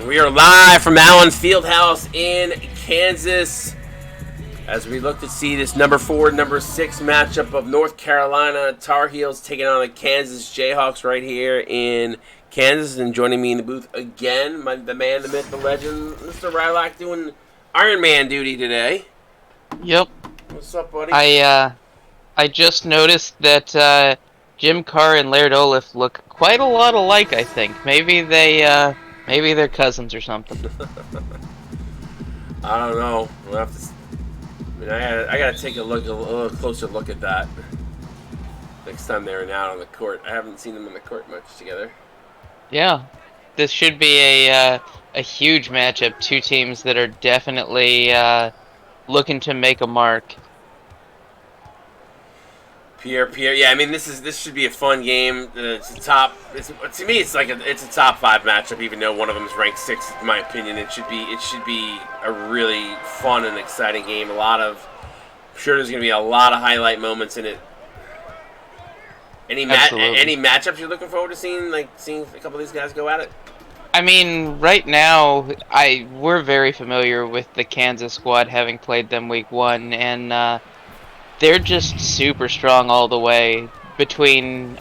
We are live from Allen Fieldhouse in Kansas as we look to see this number 4, number 6 matchup of North Carolina Tar Heels taking on the Kansas Jayhawks right here in Kansas. And joining me in the booth again, the man, the myth, the legend, Mr. Rylock, doing Iron Man duty today. Yep. What's up, buddy? I just noticed that Jim Carr and Laird Olaf look quite a lot alike. I think maybe they're cousins or something. I don't know. We'll have to. I gotta take a little closer look at that next time they're out on the court. I haven't seen them on the court much together. Yeah, this should be a huge matchup. Two teams that are definitely looking to make a mark. Pierre. Yeah, I mean this should be a fun game. It's a top. To me, it's a top 5 matchup. Even though one of them is ranked 6, in my opinion, it should be a really fun and exciting game. I'm sure there's going to be a lot of highlight moments in it. Any matchups you're looking forward to seeing? Like seeing a couple of these guys go at it. I mean, right now, we're very familiar with the Kansas squad, having played them week 1, and they're just super strong all the way. Between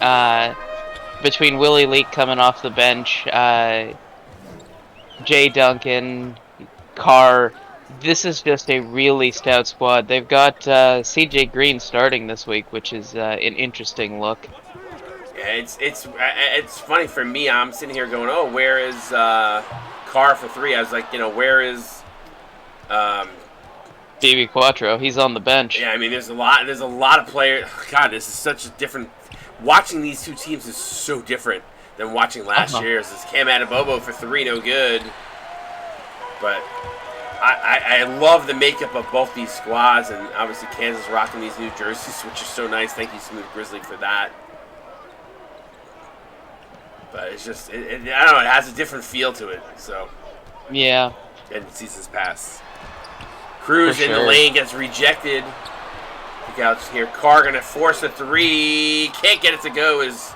Willie Leak coming off the bench, Jay Duncan, Carr, this is just a really stout squad. They've got CJ Green starting this week, which is an interesting look. Yeah, it's funny for me. I'm sitting here going, oh, where is Carr for 3? I was like, where is Stevie Quattro? He's on the bench. Yeah, I mean, there's a lot of players. God, this is such a different. Watching these two teams is so different than watching last year's. It's Cam Adebayo for 3, no good. But I love the makeup of both these squads, and obviously Kansas rocking these new jerseys, which is so nice. Thank you, Smooth Grizzly, for that. But it's just, I don't know, it has a different feel to it. So yeah, and seasons pass. Cruz in the lane gets rejected. Kick out here. Carr gonna force a 3. Can't get it to go. Is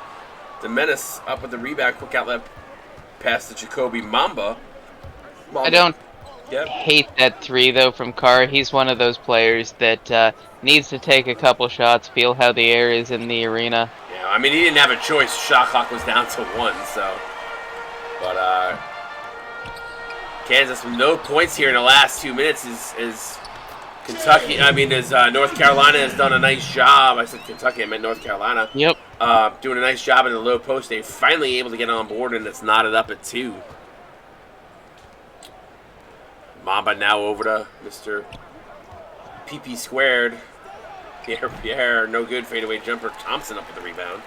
the menace up with the rebound? Quick outlet pass to Jacoby Mamba. I don't hate that 3 though from Carr. He's one of those players that needs to take a couple shots, feel how the air is in the arena. Yeah, I mean he didn't have a choice. Shot clock was down to 1, so. But Kansas with no points here in the last 2 minutes is Kentucky. I mean, North Carolina has done a nice job. I said Kentucky, I meant North Carolina. Yep. Doing a nice job in the low post. They're finally able to get on board, and it's knotted up at 2. Mamba now over to Mr. PP squared. Pierre, no good. Fadeaway jumper. Thompson up with the rebound.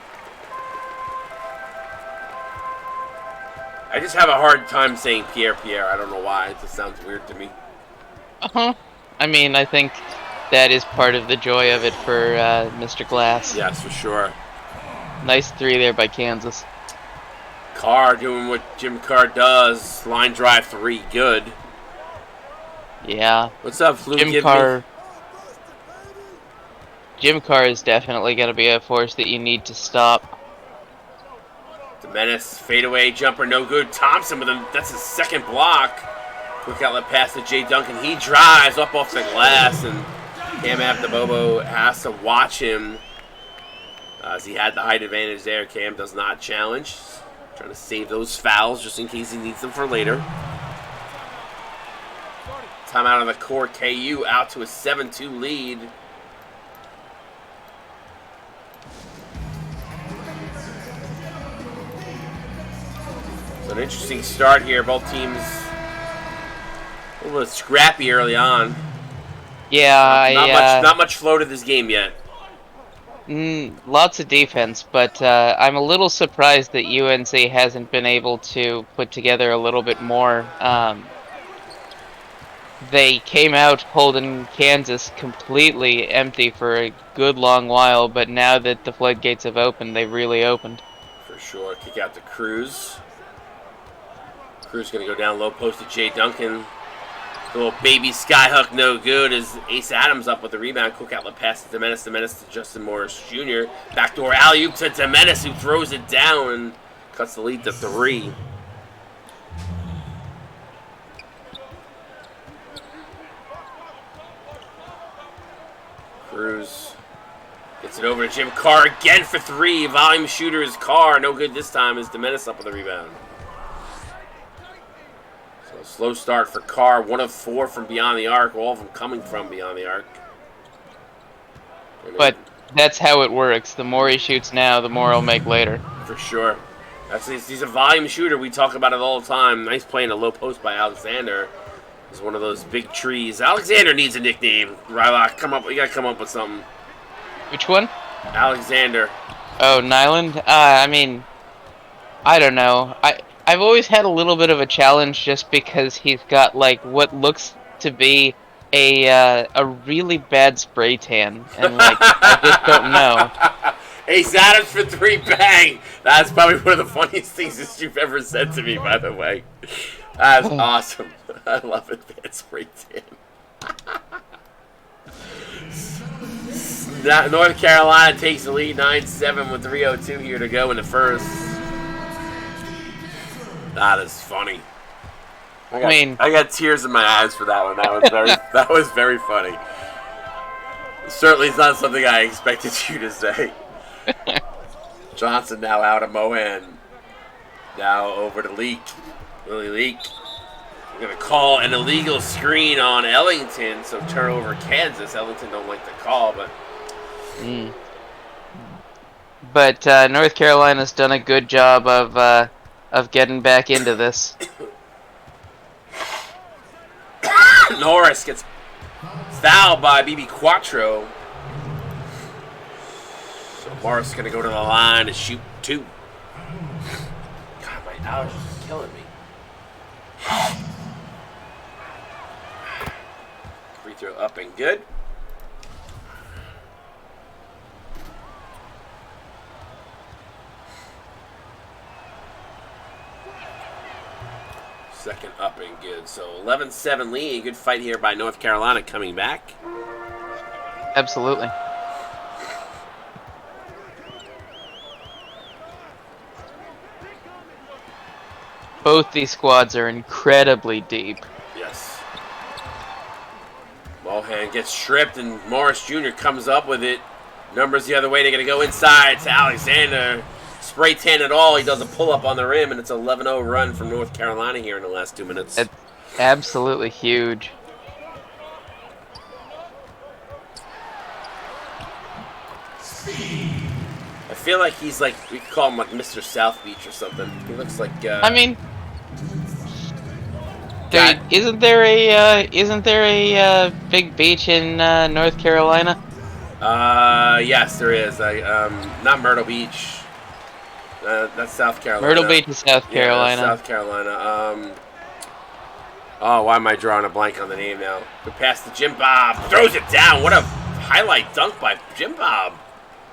I just have a hard time saying Pierre. I don't know why. It just sounds weird to me. I mean, I think that is part of the joy of it for Mr. Glass. Yes, for sure. Nice 3 there by Kansas. Carr doing what Jim Carr does. Line drive 3. Good. Yeah. What's up, Fluke? Jim Carr is definitely going to be a force that you need to stop. The menace, fadeaway jumper, no good. Thompson with him. That's his second block. Quick outlet pass to Jay Duncan. He drives up off the glass, and Cam Adebayo has to watch him as he had the height advantage there. Cam does not challenge. Trying to save those fouls just in case he needs them for later. Timeout on the court. KU out to a 7-2 lead. So an interesting start here. Both teams a little scrappy early on. Yeah, not much flow to this game yet. Lots of defense, but I'm a little surprised that UNC hasn't been able to put together a little bit more. They came out holding Kansas completely empty for a good long while, but now that the floodgates have opened, they've really opened. For sure. Kick out to Cruz. Cruz going to go down low post to Jay Duncan. The little baby skyhook, no good, as Ace Adams up with the rebound. Quick outlet pass to Demenis to Justin Morris Jr. Backdoor alley-oop to Demenis, who throws it down and cuts the lead to 3. Cruz gets it over to Jim Carr again for 3. Volume shooter is Carr. No good this time as Domenis up with the rebound. So a slow start for Carr. 1 of 4 from beyond the arc. All of them coming from beyond the arc. But that's how it works. The more he shoots now, the more he'll make later. For sure. He's a volume shooter. We talk about it all the time. Nice play in a low post by Alexander. He's one of those big trees. Alexander needs a nickname. Rylock, you gotta come up with something. Which one? Alexander. Oh, Nyland? I mean, I don't know. I've always had a little bit of a challenge just because he's got like what looks to be a really bad spray tan, and like I just don't know. Ace Adams for 3, bang! That's probably one of the funniest things that you've ever said to me, by the way. That's awesome. I love it, bad spray tan. North Carolina takes the lead 9-7 with 3:02 here to go in the first. That is funny. I got tears in my eyes for that one. That was very funny. Certainly, it's not something I expected you to say. Johnson now out of Mohan. Now over to Leak. Willie Leak. We're going to call an illegal screen on Ellington, so turnover Kansas. Ellington don't like the call, but... But North Carolina's done a good job of getting back into this. Norris gets fouled by BB Quattro. So Morris is going to go to the line and shoot 2. God, my allergies are killing me. Free throw up and good. Second up and good. So 11-7 lead. Good fight here by North Carolina coming back. Absolutely. Both these squads are incredibly deep. Yes. Mohan gets stripped and Morris Jr. comes up with it. Numbers the other way. They're going to go inside to Alexander. Spray tan it all. He does a pull-up on the rim, and it's an 11-0 run from North Carolina here in the last 2 minutes. It's absolutely huge. I feel like he's like, we could call him like Mr. South Beach or something. He looks like... I mean... Isn't there a big beach in North Carolina? Yes, there is. Not Myrtle Beach. That's South Carolina. Myrtle Beach is South Carolina. Yeah, South Carolina. Why am I drawing a blank on the name now? Good pass to Jim Bob. Throws it down. What a highlight dunk by Jim Bob.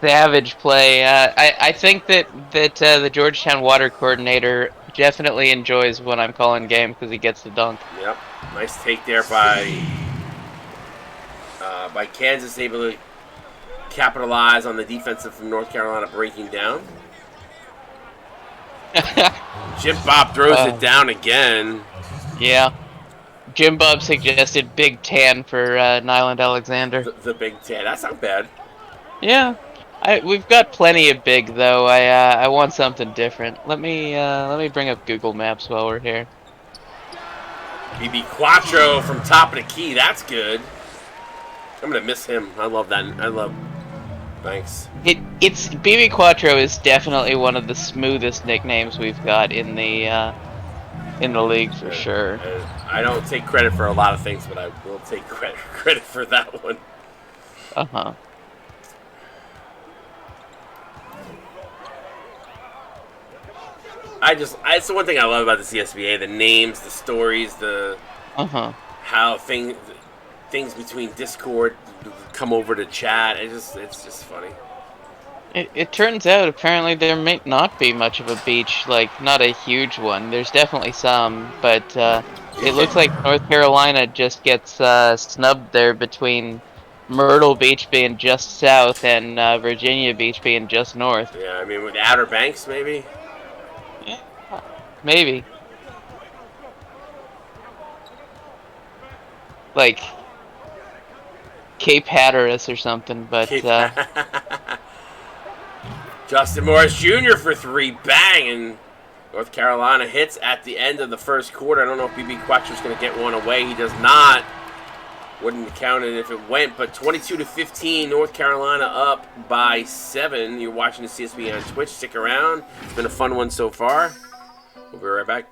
Savage play. I think that the Georgetown water coordinator definitely enjoys when I'm calling game because he gets the dunk. Yep. Nice take there by Kansas, able to capitalize on the defensive from North Carolina breaking down. Jim Bob throws it down again. Yeah. Jim Bob suggested Big Tan for Nyland Alexander. The Big Tan. That's not bad. Yeah. We've got plenty of big though. I want something different. Let me bring up Google Maps while we're here. BB Quattro from top of the key. That's good. I'm gonna miss him. I love that. Thanks. It's BB Quattro is definitely one of the smoothest nicknames we've got in the league for sure. I don't take credit for a lot of things, but I will take credit for that one. Uh-huh. It's the one thing I love about the CSBA: the names, the stories, how things between Discord come over to chat. It's just funny. It turns out apparently there may not be much of a beach, like not a huge one. There's definitely some, but it looks like North Carolina just gets snubbed there between Myrtle Beach being just south and Virginia Beach being just north. Yeah, I mean with the Outer Banks maybe. Maybe. Like, Cape Hatteras or something, but Justin Morris Jr. for 3, bang, and North Carolina hits at the end of the first quarter. I don't know if BB Quattro's going to get one away. He does not. Wouldn't have counted if it went, but 22-15, North Carolina up by 7. You're watching the CSB on Twitch. Stick around. It's been a fun one so far. We'll be right back.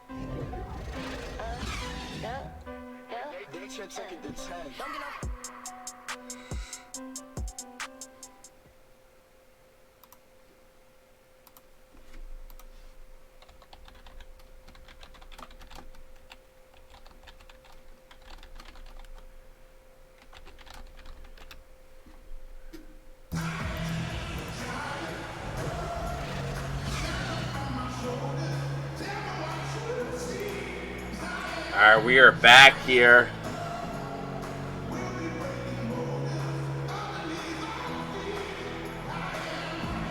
All right, we are back here.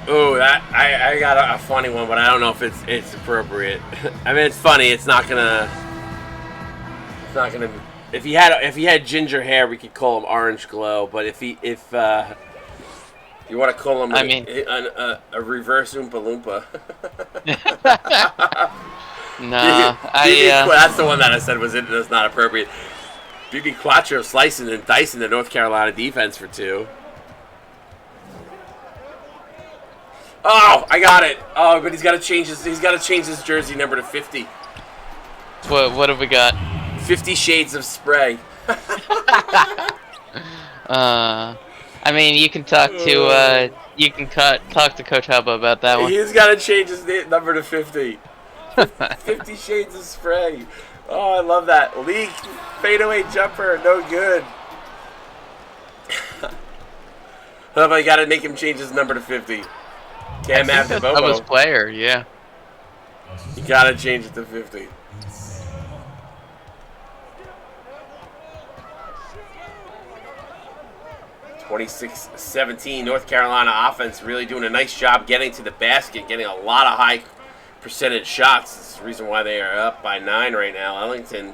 Ooh, that I got a funny one, but I don't know if it's appropriate. I mean, it's funny. It's not gonna. If he had ginger hair, we could call him Orange Glow. But if you want to call him, a reverse Oompa Loompa. No, that's the one that I said was not appropriate. BB Quattro slicing and dicing the North Carolina defense for 2. Oh, I got it. Oh, but he's got to change his jersey number to 50. What have we got? 50 Shades of Spray. I mean, you can talk to talk to Coach Hubba about that one. He's got to change his number to 50. 50 Shades of Spray. Oh, I love that. Leak, fadeaway jumper, no good. But I got to make him change his number to 50. Can't have the Bobo. Hubba's player, yeah. You got to change it to 50. (26-17) North Carolina offense really doing a nice job getting to the basket, getting a lot of high percentage shots. That's the reason why they are up by 9 right now. Ellington,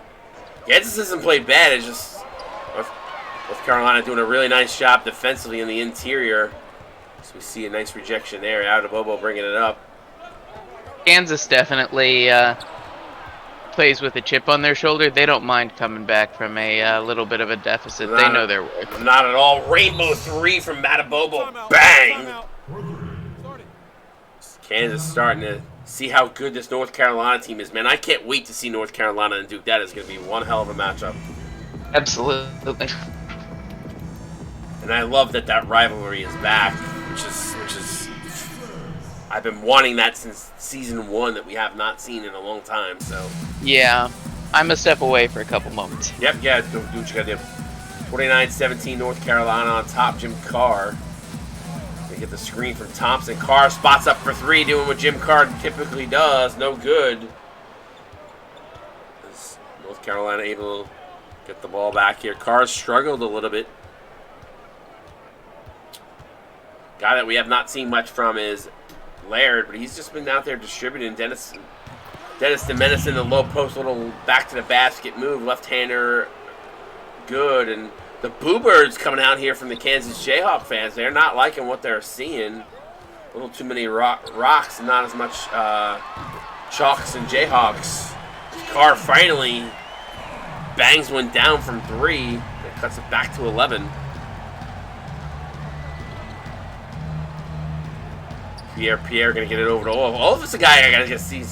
Kansas hasn't played bad. It's just North Carolina doing a really nice job defensively in the interior. So we see a nice rejection there. Out of Bobo bringing it up. Kansas definitely plays with a chip on their shoulder. They don't mind coming back from a little bit of a deficit. They know their worth. Not at all. Rainbow 3 from Matabobo. Bang! Kansas starting to see how good this North Carolina team is. Man, I can't wait to see North Carolina and Duke. That is going to be one hell of a matchup. Absolutely. And I love that rivalry is back, which is I've been wanting that since season 1 that we have not seen in a long time. So yeah, I'm a step away for a couple moments. Yep, yeah, do what you gotta do. 49-17 North Carolina on top. Jim Carr. They get the screen from Thompson. Carr spots up for 3, doing what Jim Carr typically does. No good. Is North Carolina able to get the ball back here? Carr struggled a little bit. Guy that we have not seen much from is Laird, but he's just been out there distributing. Dennis DeMenace in the low post, little back to the basket move, left-hander, good. And the Boo Birds coming out here from the Kansas Jayhawk fans, they're not liking what they're seeing. A little too many rocks and not as much Chalks and Jayhawks. Carr finally bangs one down from 3. That cuts it back to 11. Pierre gonna get it over to Olaf. Olaf is a guy I gotta see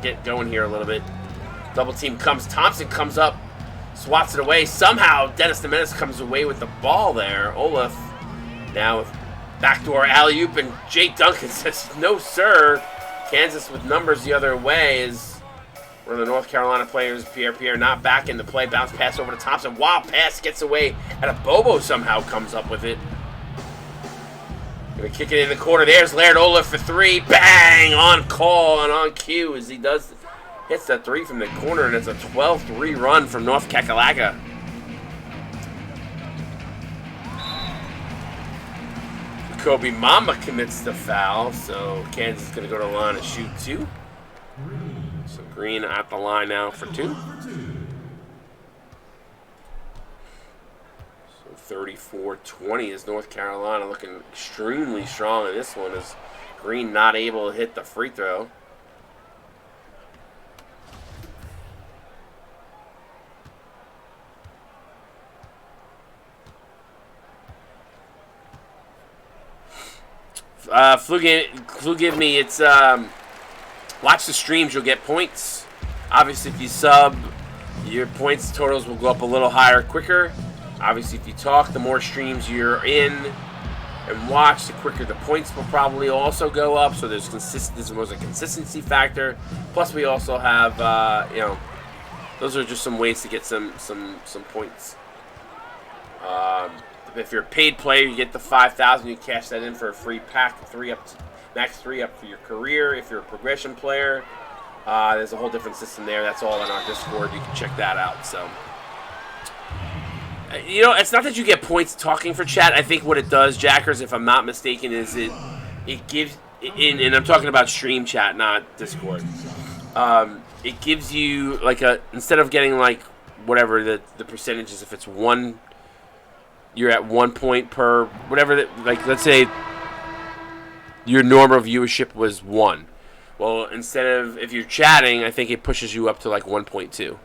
get going here a little bit. Double team comes. Thompson comes up, swats it away. Somehow Dennis DeMenace comes away with the ball there. Olaf now with backdoor alley-oop, and Jay Duncan says no sir. Kansas with numbers the other way is one of the North Carolina players. Pierre not back in the play. Bounce pass over to Thompson. Wild pass gets away, and a Bobo somehow comes up with it. Gonna kick it in the corner. There's Laird Olaf for 3. Bang! On call and on cue as he hits that 3 from the corner, and it's a 12-3 run from North Kakalaka. Kobe Mama commits the foul, so Kansas is gonna go to the line and shoot 2. So Green at the line now for 2. So 34-20 is North Carolina looking extremely strong in this one as Green not able to hit the free throw. Flu give me, it's, watch the streams, you'll get points. Obviously, if you sub, your points totals will go up a little higher quicker. Obviously, if you talk, the more streams you're in and watch, the quicker the points will probably also go up. So there's this was a consistency factor. Plus, we also have, those are just some ways to get some points. If you're a paid player, you get the 5,000. You cash that in for a free pack, max 3 up for your career. If you're a progression player, there's a whole different system there. That's all in our Discord. You can check that out. So, it's not that you get points talking for chat. I think what it does, Jackers, if I'm not mistaken, is it gives, and I'm talking about stream chat, not Discord. It gives you like instead of getting like whatever the percentage is, if it's one. You're at 1 point per whatever. Let's say your normal viewership was 1. Well, instead of if you're chatting, I think it pushes you up to like 1.2.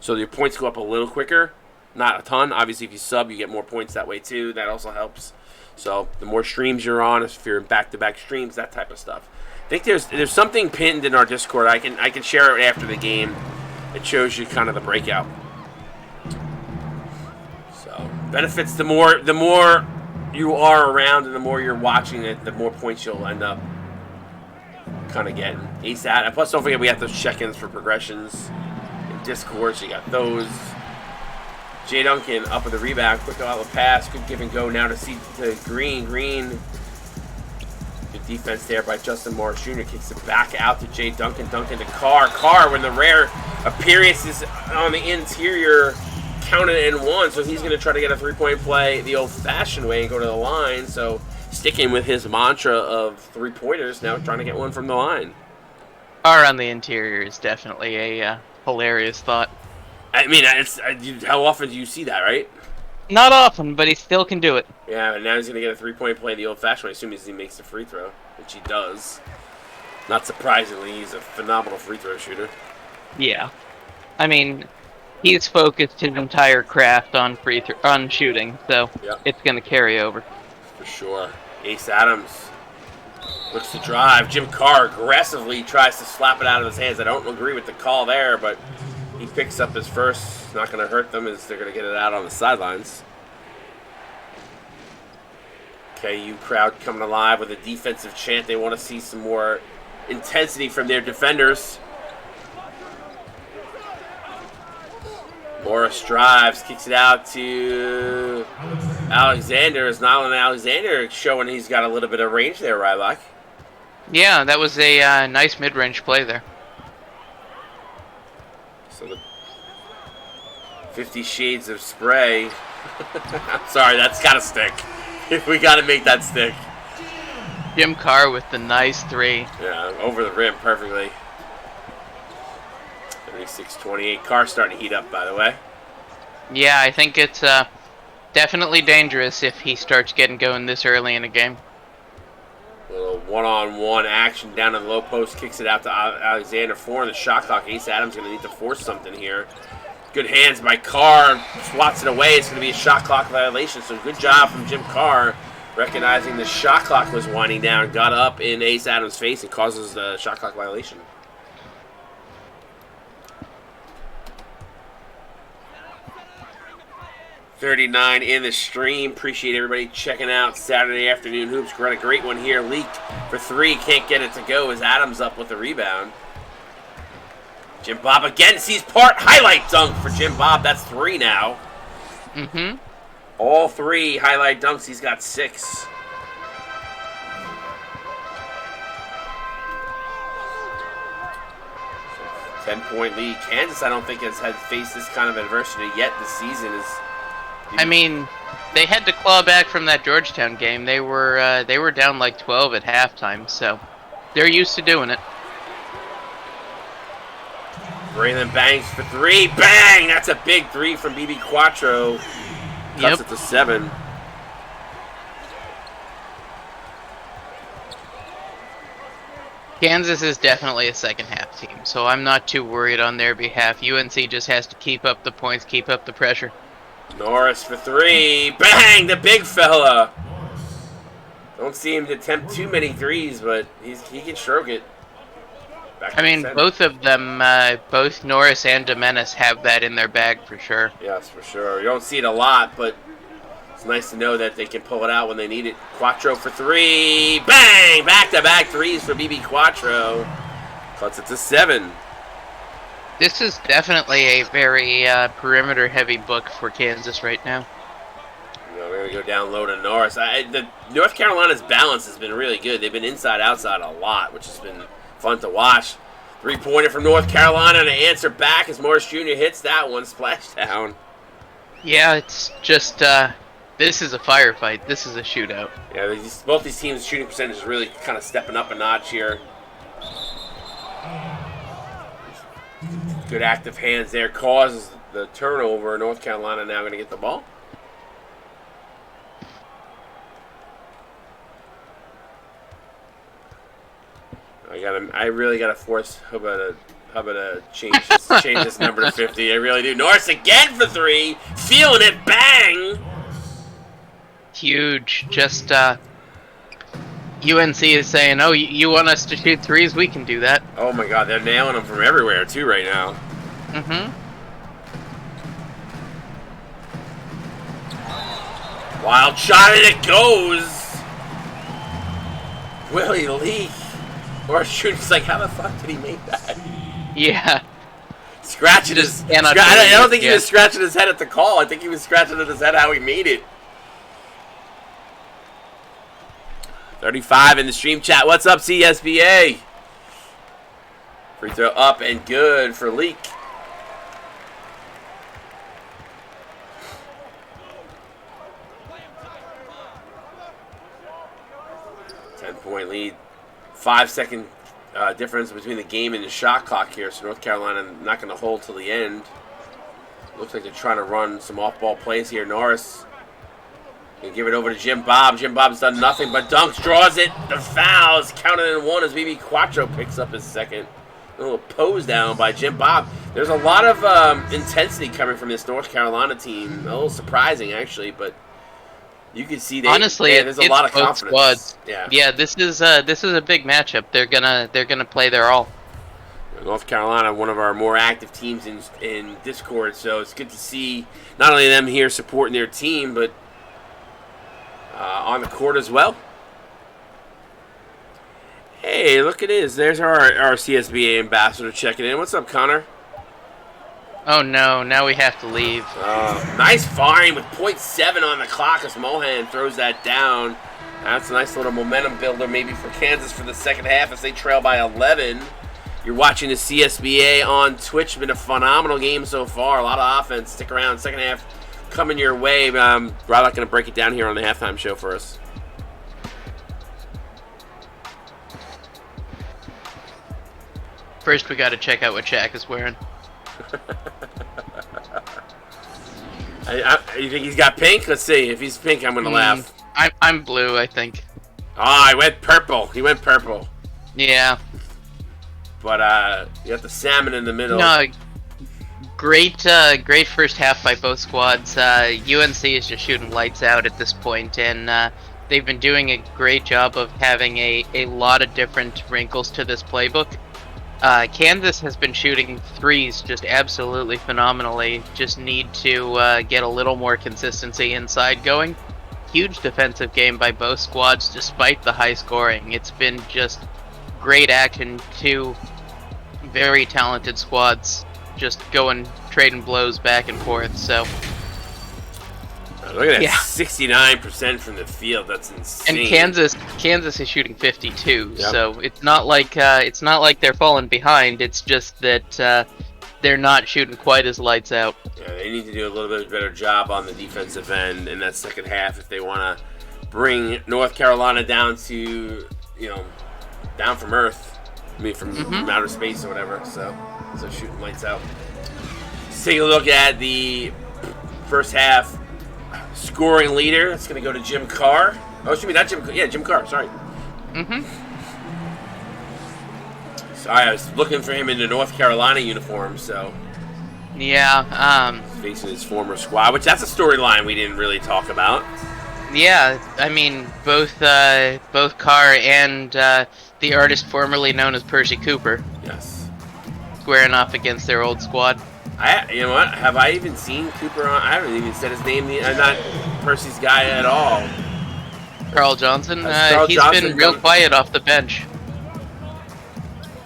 So your points go up a little quicker, not a ton. Obviously, if you sub, you get more points that way too. That also helps. So the more streams you're on, if you're in back-to-back streams, that type of stuff. I think there's something pinned in our Discord. I can share it after the game. It shows you kind of the breakout. Benefits the more you are around and the more you're watching it, the more points you'll end up kind of getting. ASAT. And plus, don't forget we have those check-ins for progressions in Discord. So you got those. Jay Duncan up with the rebound, quick outlet pass, good give and go now to Green. Green. Good defense there by Justin Morris Jr. Kicks it back out to Jay Duncan. Duncan to Carr. Carr, when the rare appearance is on the interior. Counted in one, so he's going to try to get a three-point play the old-fashioned way and go to the line. So sticking with his mantra of three-pointers, now trying to get one from the line. R on the interior is definitely a hilarious thought. I mean, how often do you see that, right? Not often, but he still can do it. Yeah, and now he's going to get a three-point play the old-fashioned way, assuming he makes the free throw, which he does. Not surprisingly, he's a phenomenal free throw shooter. Yeah. I mean, he's focused his entire craft on on shooting, so It's going to carry over. For sure. Ace Adams looks to drive. Jim Carr aggressively tries to slap it out of his hands. I don't agree with the call there, but he picks up his first. It's not going to hurt them as they're going to get it out on the sidelines. KU crowd coming alive with a defensive chant. They want to see some more intensity from their defenders. Morris drives, kicks it out to Alexander. Is Nylan Alexander showing he's got a little bit of range there, Rylock? Yeah, that was a nice mid-range play there. So the 50 Shades of Spray. I'm sorry, that's got to stick. We got to make that stick. Jim Carr with the nice three. Yeah, over the rim perfectly. 36-28. Carr starting to heat up, by the way. Yeah, I think it's definitely dangerous if he starts getting going this early in a game. A little one-on-one action down in the low post. Kicks it out to Alexander. 4 in the shot clock. Ace Adams going to need to force something here. Good hands by Carr. Swats it away. It's going to be a shot clock violation. So good job from Jim Carr, recognizing the shot clock was winding down. Got up in Ace Adams' face and causes the shot clock violation. $39 in the stream. Appreciate everybody checking out Saturday Afternoon Hoops. Got a great one here. Leaked for 3. Can't get it to go as Adams up with the rebound. Jim Bob again sees part. Highlight dunk for Jim Bob. That's 3 now. Mm-hmm. All 3 highlight dunks. He's got 6. So 10-point lead. Kansas, I don't think has had faced this kind of adversity yet this season. I mean, they had to claw back from that Georgetown game. They were down like 12 at halftime, so they're used to doing it. Braylon bangs for 3. Bang! That's a big 3 from BB Quattro. Cuts it to 7. Kansas is definitely a second half team, so I'm not too worried on their behalf. UNC just has to keep up the points, keep up the pressure. Norris for 3. Bang! The big fella. Don't see him attempt too many threes, but he can stroke it. I mean, both of them, both Norris and Domenis have that in their bag for sure. Yes, for sure. You don't see it a lot, but it's nice to know that they can pull it out when they need it. Quattro for 3. Bang! Back-to-back threes for BB Quattro. Cuts it to 7. This is definitely a very perimeter-heavy book for Kansas right now. We're going to go down low to Norris. The North Carolina's balance has been really good. They've been inside-outside a lot, which has been fun to watch. 3-pointer from North Carolina to answer back as Morris Jr. hits that one. Splashdown. Yeah, it's just, this is a firefight. This is a shootout. Yeah, both these teams' shooting percentage is really kind of stepping up a notch here. Good active hands there. Causes the turnover. North Carolina now going to get the ball. I really gotta force Hubba to change this number to 50. I really do. Norris again for 3, feeling it. Bang! Huge. Just UNC is saying, "Oh, you want us to shoot threes? We can do that." Oh my God, they're nailing them from everywhere too right now. Wild shot and it goes. Willie Lee. Or shooting's like, how the fuck did he make that? Yeah. Scratching his... I don't think he was scratching his head at the call. I think he was scratching at his head how he made it. 35 in the stream chat. What's up, CSBA? Free throw up and good for Leak. Ten-point lead. 5-second difference between the game and the shot clock here, so North Carolina not going to hold till the end. Looks like they're trying to run some off-ball plays here. Norris can give it over to Jim Bob. Jim Bob's done nothing but dunks, draws it. The fouls counted in 1 as BB Quattro picks up his second. A little pose down by Jim Bob. There's a lot of intensity coming from this North Carolina team. A little surprising, actually, but you can see there's a lot of confidence. Squads. Yeah. This is a big matchup. They're gonna play their all. North Carolina, one of our more active teams in Discord, so it's good to see not only them here supporting their team, but on the court as well. Hey, look at this. There's our CSBA ambassador checking in. What's up, Connor? Oh no, now we have to leave. Nice firing with 0.7 on the clock as Mohan throws that down. That's a nice little momentum builder maybe for Kansas for the second half as they trail by 11. You're watching the CSBA on Twitch. It's been a phenomenal game so far. A lot of offense. Stick around. Second half coming your way. Rob's going to break it down here on the halftime show for us. First, we got to check out what Shaq is wearing. You think he's got pink? Let's see. If he's pink, I'm gonna laugh. I'm blue, I think. I went purple. He went purple. Yeah. But you got the salmon in the middle. No, great first half by both squads. UNC is just shooting lights out at this point, and they've been doing a great job of having a lot of different wrinkles to this playbook. Kansas has been shooting threes just absolutely phenomenally. Just need to get a little more consistency inside going. Huge defensive game by both squads despite the high scoring. It's been just great action. Two very talented squads just trading blows back and forth. So look at that, 69% from the field. That's insane. And Kansas is shooting 52. Yep. So it's not like they're falling behind. It's just that they're not shooting quite as lights out. Yeah, they need to do a little bit better job on the defensive end in that second half if they want to bring North Carolina down to, down from earth. I mean, from outer space or whatever. So shooting lights out. Let's take a look at the first half scoring leader. It's going to go to Jim Carr. Oh, excuse me, not Jim. Yeah, Jim Carr. Sorry. Sorry, I was looking for him in the North Carolina uniform. So. Yeah. Facing his former squad, which that's a storyline we didn't really talk about. Yeah, I mean both Carr and the artist formerly known as Percy Cooper. Yes. Squaring off against their old squad. You know what? Have I even seen Cooper on? I haven't even said his name. I'm not Percy's guy at all. Carl Johnson. Carl He's Johnson been real quiet off the bench.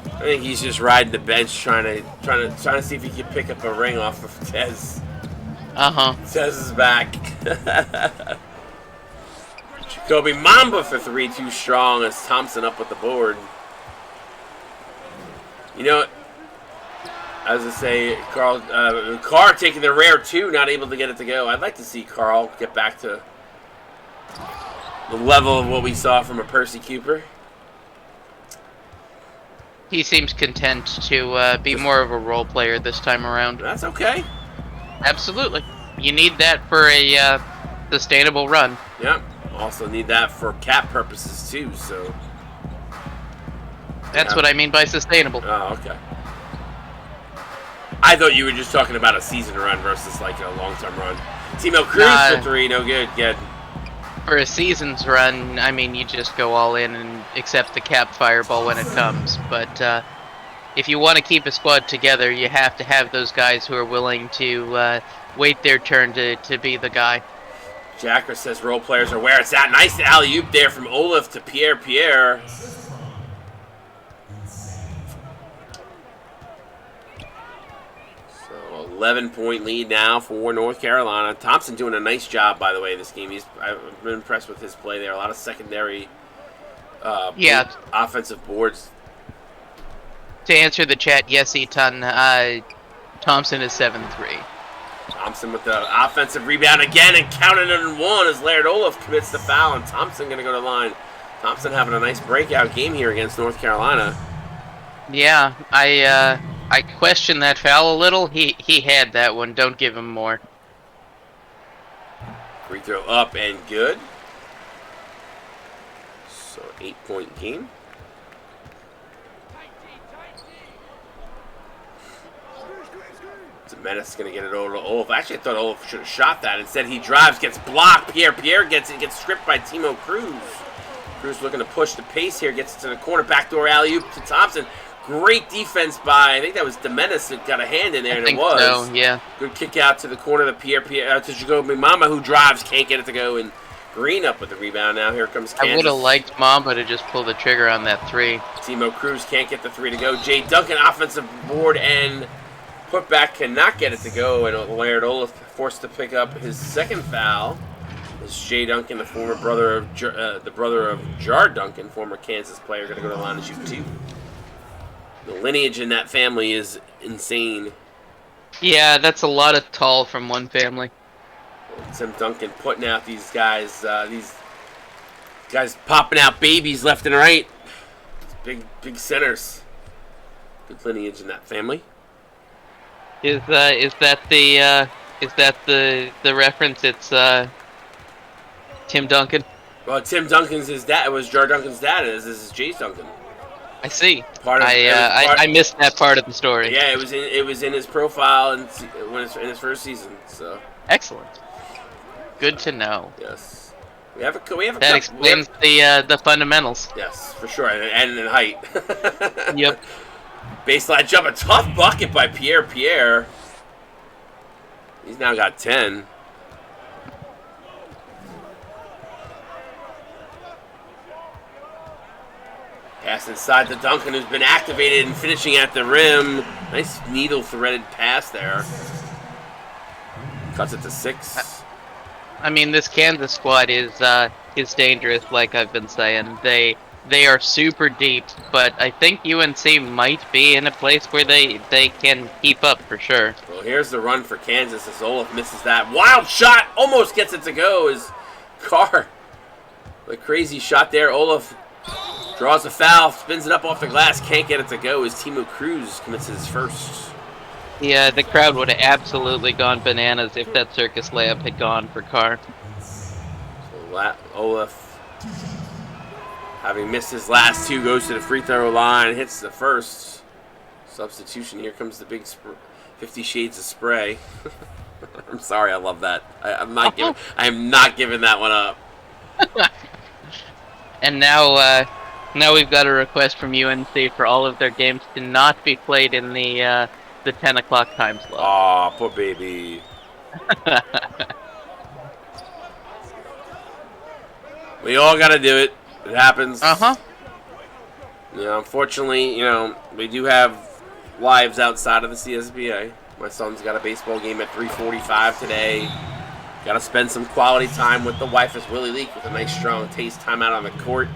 I think he's just riding the bench, trying to see if he can pick up a ring off of Tez. Tez is back. Jacoby Mamba for 3, too strong as Thompson up with the board. You know, as I say, Carr taking the rare 2, not able to get it to go. I'd like to see Carl get back to the level of what we saw from a Percy Cooper. He seems content to be more of a role player this time around. That's okay. Absolutely. You need that for a sustainable run. Yep. Also need that for cap purposes too, so. That's what I mean by sustainable. Oh, okay. I thought you were just talking about a season run versus like a long-term run. Timo Cruz for 3, no good. Good. For a season's run, I mean, you just go all in and accept the cap fireball when it comes. But if you want to keep a squad together, you have to have those guys who are willing to wait their turn to be the guy. Jacker says role players are where it's at. Nice alley-oop there from Olaf to Pierre. So 11-point lead now for North Carolina. Thompson doing a nice job, by the way, this game. I've been impressed with his play there. A lot of secondary offensive boards. To answer the chat, yes, Eton, Thompson is 7-3. Thompson with the offensive rebound again and counted it in 1 as Laird Olaf commits the foul, and Thompson going to go to line. Thompson having a nice breakout game here against North Carolina. Yeah, I question that foul a little. He had that one. Don't give him more. Free throw up and good. So 8-point game. Menace going to get it over to Olaf. Actually, I thought Olaf should have shot that. Instead, he drives, gets blocked. Pierre gets it, gets stripped by Timo Cruz. Cruz looking to push the pace here, gets it to the corner, backdoor alley-oop to Thompson. Great defense by, I think that was Menace that got a hand in there, and it was. So, yeah. Good kick out to the corner to to Jacoby Mamba, who drives, can't get it to go, and Green up with the rebound now. Here comes Kansas. I would have liked Mamba to just pull the trigger on that 3. Timo Cruz can't get the 3 to go. Jay Duncan, offensive board, and putback cannot get it to go, and Laird Olaf forced to pick up his second foul. This is Jay Duncan, the former brother of Jar Duncan, former Kansas player, going to go to the line to shoot 2. The lineage in that family is insane. Yeah, that's a lot of tall from one family. Tim Duncan putting out these guys popping out babies left and right. Big centers. Good lineage in that family. Is that the reference? It's Tim Duncan. Well, Tim Duncan's his dad. It was Jar Duncan's dad. This is Jay Duncan. I see. I missed that part of the story. Yeah, it was in his profile in his first season. So excellent. Good to know. Yes. That explains the fundamentals. Yes, for sure, and in height. Yep. Baseline jump, a tough bucket by Pierre. He's now got 10. Pass inside to Duncan, who's been activated and finishing at the rim. Nice needle-threaded pass there. Cuts it to 6. I mean, this Kansas squad is dangerous, like I've been saying. They are super deep, but I think UNC might be in a place where they can keep up for sure. Well, here's the run for Kansas as Olaf misses that. Wild shot! Almost gets it to go as Carr. The crazy shot there. Olaf draws a foul, spins it up off the glass, can't get it to go as Timo Cruz commits his first. Yeah, the crowd would have absolutely gone bananas if that circus layup had gone for Carr. Olaf, having missed his last two, goes to the free throw line, hits the first. Substitution. Here comes the big 50 Shades of Spray. I'm sorry, I love that. I am not giving that one up. And now we've got a request from UNC for all of their games to not be played in the 10 o'clock time slot. Aw, poor baby. We all got to do it. It happens. Unfortunately, we do have lives outside of the CSBA. My son's got a baseball game at 3:45 today. Got to spend some quality time with the wife as Willie Leak with a nice strong taste time out on the court.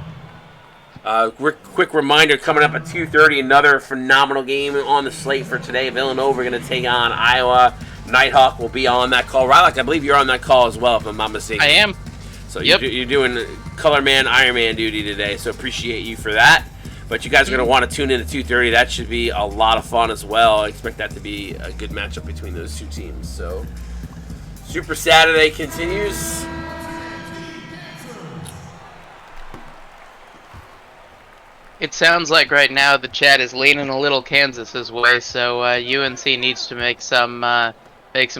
Quick reminder, coming up at 2:30, another phenomenal game on the slate for today. Villanova are going to take on Iowa. Nighthawk will be on that call. Rylock, I believe you're on that call as well, if I'm not mistaken. I am. So you're doing Color Man, Iron Man duty today, so appreciate you for that. But you guys are going to want to tune in at 2:30. That should be a lot of fun as well. I expect that to be a good matchup between those two teams. So Super Saturday continues. It sounds like right now the chat is leaning a little Kansas's way, so UNC needs to make some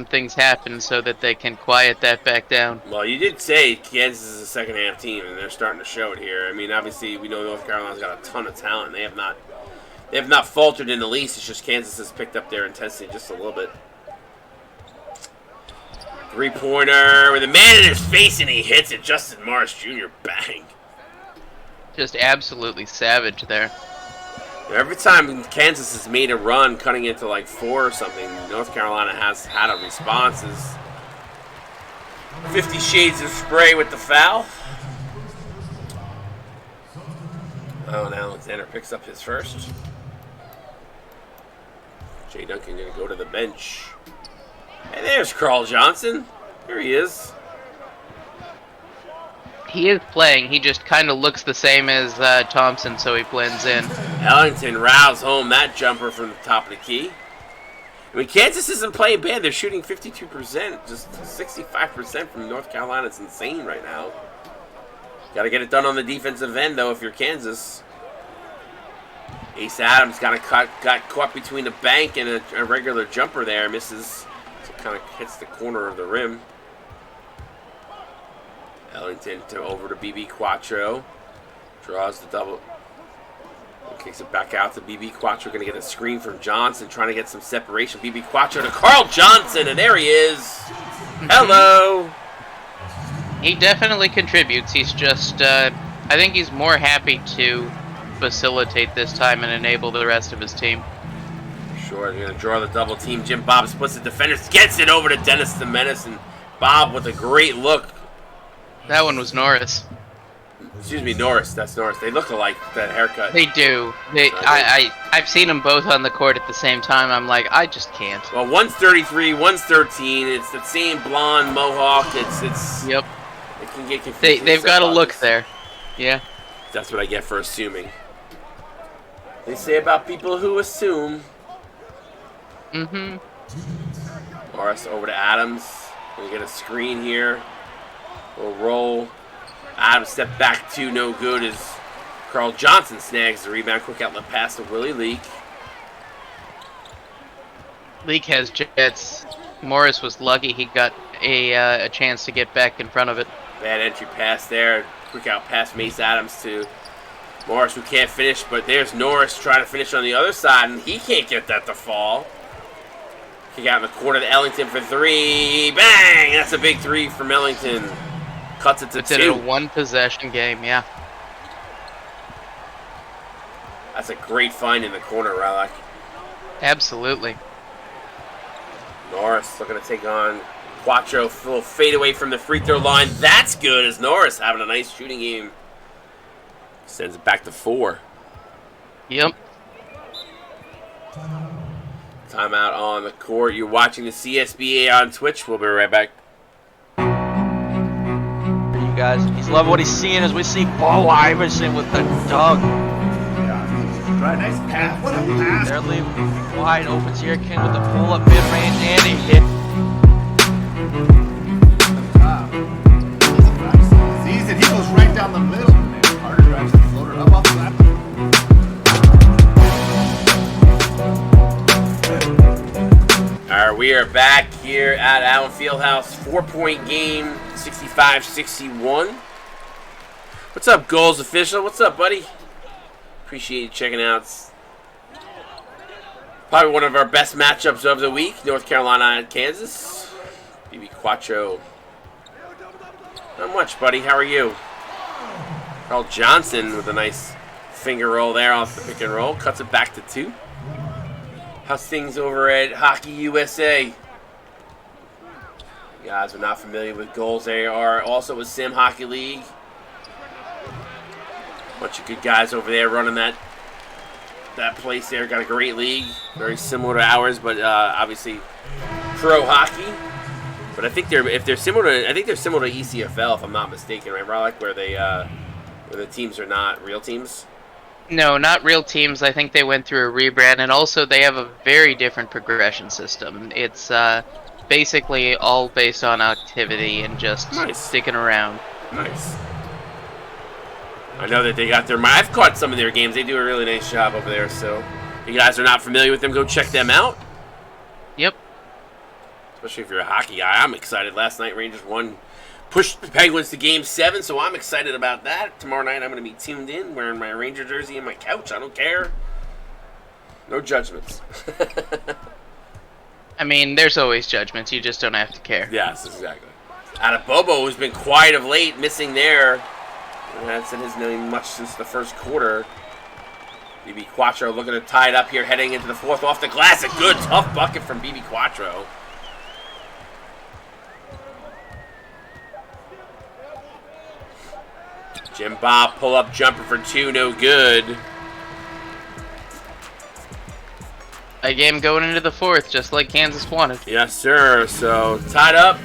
things happen so that they can quiet that back down. Well, you did say Kansas is a second half team, and they're starting to show it here. I mean, obviously, we know North Carolina's got a ton of talent. They have not faltered in the least. It's just Kansas has picked up their intensity just a little bit. Three-pointer with a man in his face, and he hits it. Justin Morris Jr. Bang. Just absolutely savage there. Every time Kansas has made a run, cutting into like 4 or something, North Carolina has had a response. 50 Shades of Spray with the foul. Oh, and Alexander picks up his first. Jay Duncan going to go to the bench. And there's Carl Johnson. Here he is. He is playing. He just kind of looks the same as Thompson, so he blends in. Ellington rows home that jumper from the top of the key. I mean, Kansas isn't playing bad. They're shooting 52%, just 65% from North Carolina. It's insane right now. Got to get it done on the defensive end, though, if you're Kansas. Ace Adams got caught between the bank and a regular jumper there. Misses. So it kind of hits the corner of the rim. Ellington over to BB Quattro. Draws the double. Kicks it back out to BB Quattro. Going to get a screen from Johnson. Trying to get some separation. BB Quattro to Carl Johnson. And there he is. Hello. He definitely contributes. He's just, I think he's more happy to facilitate this time and enable the rest of his team. Sure. They're going to draw the double team. Jim Bob splits the defenders. Gets it over to Dennis the Menace. And Bob with a great look. That one was Norris. Excuse me, Norris. That's Norris. They look alike, that haircut. They do. I've seen them both on the court at the same time. I'm like, I just can't. Well, one's 33, one's 13. It's the same blonde mohawk. It's. Yep. It can get confusing. They've got a look there. Yeah. That's what I get for assuming. They say about people who assume. Mm-hmm. Morris over to Adams. We get a screen here. We'll roll. Adams step back 2, no good as Carl Johnson snags the rebound. Quick outlet pass to Willie Leak. Leak has jets. Morris was lucky he got a chance to get back in front of it. Bad entry pass there. Quick out pass Mace Adams to Morris, who can't finish, but there's Norris trying to finish on the other side, and he can't get that to fall. Kick out in the corner to Ellington for 3. Bang! That's a big 3 from Ellington. Cuts it to 2. It's in a one-possession game, yeah. That's a great find in the corner, Rylock. Absolutely. Norris looking to take on Quattro. Full fade away from the free throw line. That's good as Norris having a nice shooting game. Sends it back to 4. Yep. Timeout on the court. You're watching the CSBA on Twitch. We'll be right back. You guys, he's loving what he's seeing as we see Bo Iverson with the dunk. Yeah, try a nice pass. What a pass. They're leaving wide open. Sierkin with the pull-up mid-range, and he hit. See right down the middle. And Carter drives the floater up off the lap. All right, we are back here at Allen Fieldhouse. 4-point game, 65-61. What's up, Goals Official? What's up, buddy? Appreciate you checking out. Probably one of our best matchups of the week. North Carolina and Kansas. BB Quattro. Not much, buddy. How are you? Carl Johnson with a nice finger roll there off the pick and roll. Cuts it back to 2. How's things over at Hockey USA? You guys are not familiar with goals. They are also with Sim Hockey League. Bunch of good guys over there running that place there. Got a great league. Very similar to ours, but obviously pro hockey. But I think they're similar to ECFL, if I'm not mistaken, right, Rollick, where the teams are not real teams. No, not real teams. I think they went through a rebrand, and also they have a very different progression system. It's basically all based on activity and just sticking around. Nice. I know that they got their... I've caught some of their games. They do a really nice job over there, so if you guys are not familiar with them, go check them out. Yep. Especially if you're a hockey guy. I'm excited. Last night, Rangers won. Pushed the Penguins to Game 7, so I'm excited about that. Tomorrow night, I'm going to be tuned in, wearing my Ranger jersey on my couch. I don't care. No judgments. I mean, there's always judgments. You just don't have to care. Yes, exactly. Out of Bobo, who's been quiet of late, missing there. And hasn't said his name much since the first quarter. BB Quattro looking to tie it up here, heading into the 4th off the glass. A good, tough bucket from BB Quattro. Jim Bob pull-up jumper for 2, no good. A game going into the 4th, just like Kansas wanted. Yes, sir. So, tied up.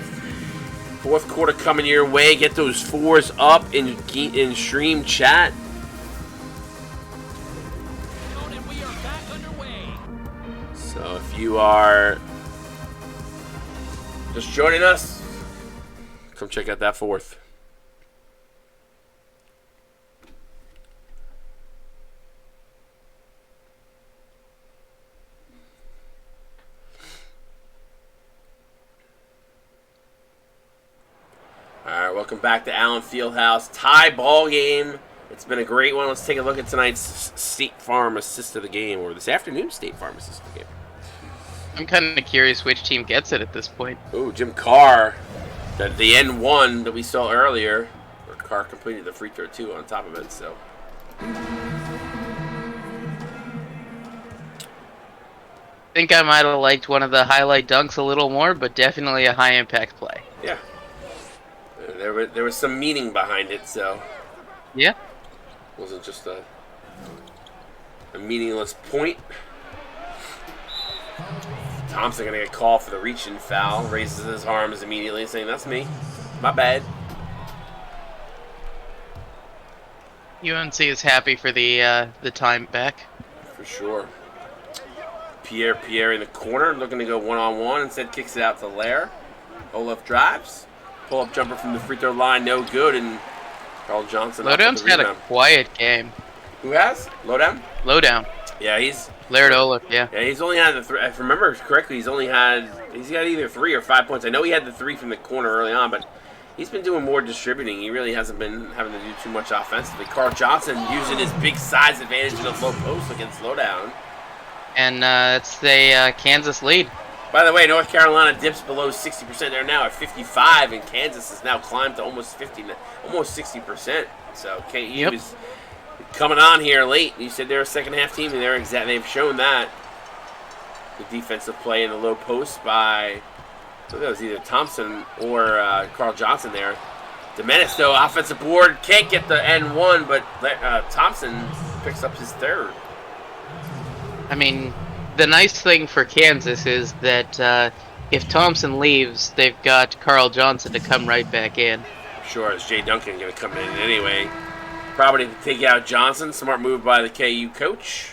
4th quarter coming your way. Get those 4s up in stream chat. So, if you are just joining us, come check out that 4th. Alright, welcome back to Allen Fieldhouse. Tie ball game. It's been a great one. Let's take a look at tonight's State Farm assist of the game, or this afternoon's State Farm assist of the game. I'm kind of curious which team gets it at this point. Ooh, Jim Carr, the N1 that we saw earlier, where Carr completed the free throw too on top of it, so. I think I might have liked one of the highlight dunks a little more, but definitely a high impact play. Yeah. There was some meaning behind it, so. Yeah. It wasn't just a meaningless point. Thompson gonna get called for the reach-in foul. Raises his arms immediately, saying, "That's me. My bad." UNC is happy for the time back. For sure. Pierre in the corner, looking to go one-on-one. Instead, kicks it out to Lair. Olaf drives. Pull-up jumper from the free throw line, no good, and Carl Johnson. Lowdown's had a quiet game. Who has? Lowdown? Lowdown. Yeah, he's... Laird Olaf, yeah. Yeah, he's only had the 3. If I remember correctly, he's got either 3 or 5 points. I know he had the 3 from the corner early on, but he's been doing more distributing. He really hasn't been having to do too much offensively. Carl Johnson using his big size advantage in the low post against Lowdown. And it's the Kansas lead. By the way, North Carolina dips below 60%. They're now at 55, and Kansas has now climbed to almost 60%. So KU is coming on here late. You said they're a second-half team, and they've shown that. The defensive play in the low post by, I think it was either Thompson or Carl Johnson there. Demenis, though, offensive board, can't get the N1, but Thompson picks up his 3rd. I mean, the nice thing for Kansas is that if Thompson leaves, they've got Carl Johnson to come right back in. I'm sure it's Jay Duncan going to come in anyway. Probably to take out Johnson. Smart move by the KU coach.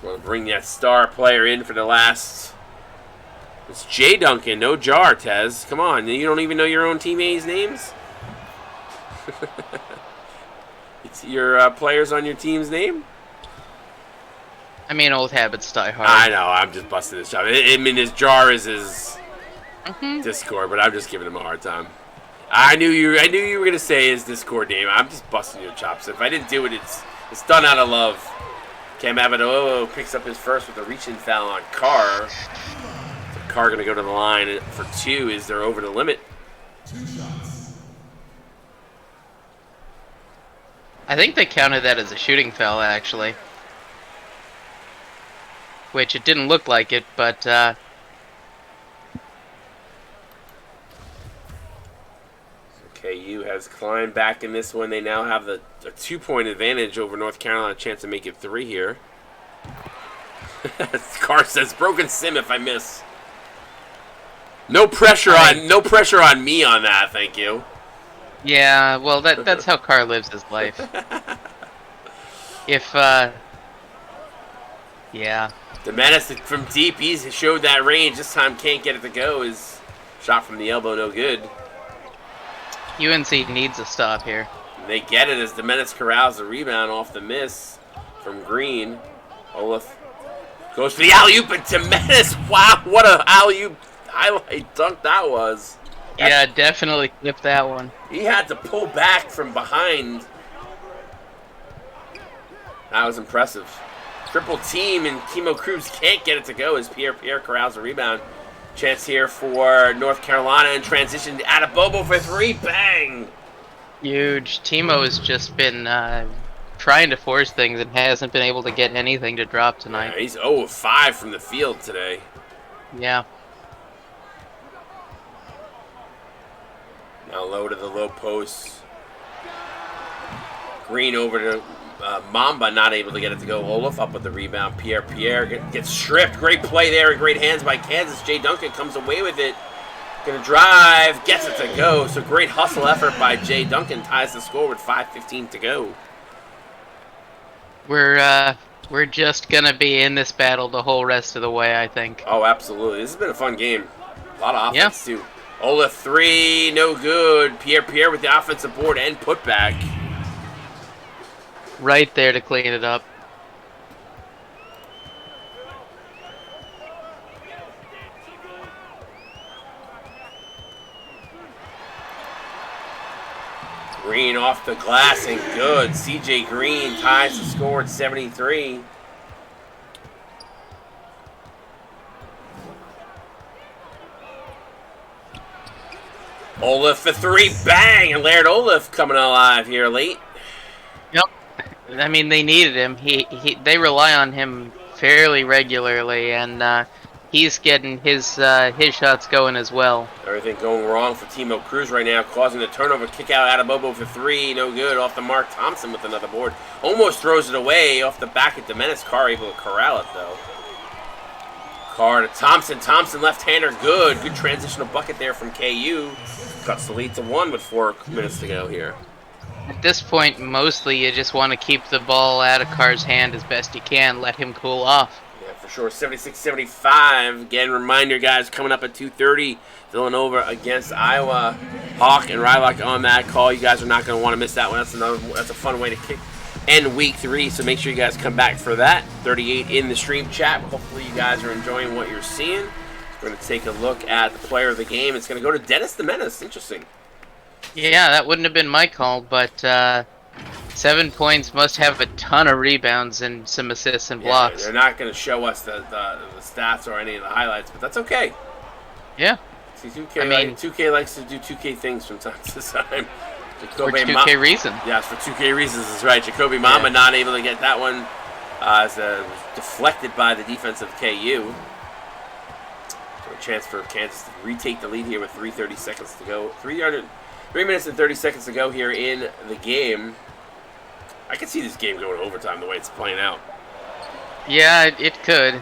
Want to bring that star player in for the last It's Jay Duncan, no jar, Tez. Come on, you don't even know your own teammates' names? It's your players on your team's name? I mean, old habits die hard. I know, I'm just busting his job. I mean, his jar is his Discord, but I'm just giving him a hard time. I knew you were gonna say his Discord name. I'm just busting your chops. If I didn't do it, it's done out of love. Cam Abado picks up his first with a reach-in foul on Carr. So Carr gonna go to the line for 2 as they're over the limit. I think they counted that as a shooting foul, actually. Which it didn't look like it, but KU has climbed back in this one. They now have a 2-point advantage over North Carolina. A chance to make it 3 here. Carr says, "Broken sim if I miss." No pressure on me on that. Thank you. yeah, well, that's how Carr lives his life. If yeah. The menace from deep, he's showed that range. This time can't get it to go. His shot from the elbow, no good. UNC needs a stop here. And they get it as the menace corrals the rebound off the miss from Green. Olaf goes for the alley-oop, and Menace, wow, what a alley-oop highlight dunk that was. Yeah, definitely clip that one. He had to pull back from behind. That was impressive. Triple team, and Chemo Cruz can't get it to go as Pierre corrals the rebound. Chance here for North Carolina in transition. Adebayo for 3. Bang! Huge. Timo has just been trying to force things and hasn't been able to get anything to drop tonight. Yeah, he's 0 of 5 from the field today. Yeah. Now low to the low post. Green over to Mamba, not able to get it to go. Olaf up with the rebound. Pierre gets stripped. Great play there and great hands by Kansas. Jay Duncan comes away with it. Gonna drive, gets it to go. So great hustle effort by Jay Duncan. Ties the score with 5:15 to go. We're just gonna be in this battle the whole rest of the way, I think. Oh, absolutely. This has been a fun game. A lot of offense, too. Olaf 3, no good. Pierre with the offensive board and putback. Right there to clean it up. Green off the glass and good. CJ Green ties the score at 73. Olaf for 3, bang! And Laird Olaf coming alive here late. Yep. I mean, they needed him. They rely on him fairly regularly, and he's getting his shots going as well. Everything going wrong for Timo Cruz right now, causing the turnover. Kick out Adebayo for 3, no good. Off the mark, Thompson with another board. Almost throws it away off the back at Demenis. Carr able to corral it, though. Carr to Thompson. Thompson left-hander, good. Good transitional bucket there from KU. Cuts the lead to 1 with 4 minutes to go here. At this point, mostly you just want to keep the ball out of Carr's hand as best you can. Let him cool off. Yeah, for sure. 76-75. Again, reminder, guys, coming up at 2:30, Villanova against Iowa. Hawk and Rylock on that call. You guys are not going to want to miss that one. That's a fun way to end week 3, so make sure you guys come back for that. 38 in the stream chat. Hopefully you guys are enjoying what you're seeing. We're going to take a look at the player of the game. It's going to go to Dennis the Menace. Interesting. Yeah, that wouldn't have been my call, but 7 points, must have a ton of rebounds and some assists and blocks. They're not going to show us the stats or any of the highlights, but that's okay. Yeah. See, 2K likes to do 2K things from time to time. For 2K reasons. Yes, for 2K reasons is right. Jacoby Mama not able to get that one. As was deflected by the defense of KU. So a chance for Kansas to retake the lead here with 3:30 seconds to go. 3 minutes and 30 seconds to go here in the game. I can see this game going to overtime the way it's playing out. Yeah, it could.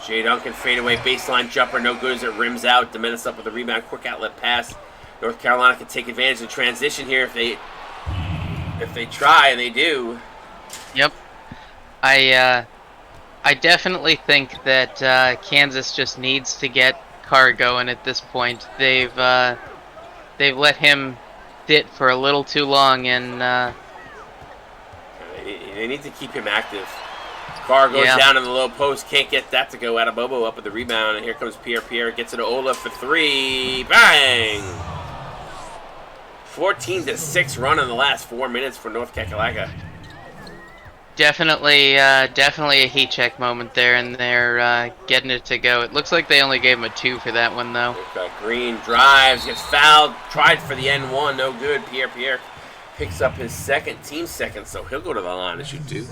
Jay Duncan fadeaway baseline jumper, no good as it rims out. Demenis up with a rebound, quick outlet pass. North Carolina can take advantage of transition here if they try, and they do. Yep. I I definitely think that Kansas just needs to get Carr going at this point. They've let him sit for a little too long, and They need to keep him active. Carr goes down in the low post, can't get that to go. Out of Bobo up with the rebound, and here comes Pierre. Pierre gets it to Olaf for 3. Bang! 14-6 run in the last 4 minutes for North Kakalaka. definitely a heat check moment there, and they're getting it to go. It looks like they only gave him a 2 for that one, though. Okay, Green drives, gets fouled, tried for the N1, no good. Pierre picks up his team second, so he'll go to the line to shoot 2.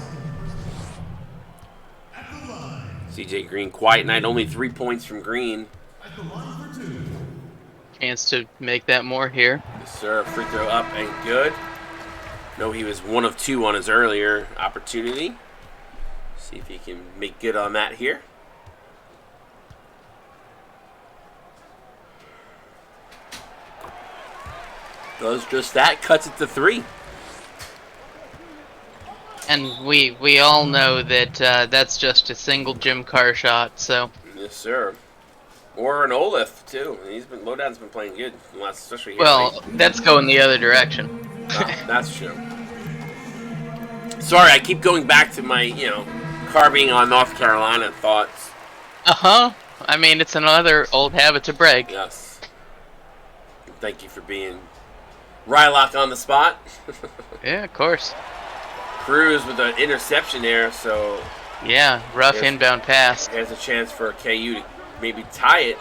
CJ Green, quiet night, only 3 points from Green. Chance to make that more here. Yes, sir. Free throw up and good. No, he was 1 of 2 on his earlier opportunity. See if he can make good on that here. Does just that, cuts it to 3. And we all know that that's just a single Jim Carr shot. So Yes, sir. Or an Olaf too. Lowdown's been playing good, especially here. well, that's going the other direction. That's true. Sorry, I keep going back to my Carr being on North Carolina thoughts. I mean, it's another old habit to break. Yes. Thank you for being Rylock on the spot. Yeah, of course. Cruz with an interception there, so Yeah, rough inbound pass. there's a chance for KU to maybe tie it.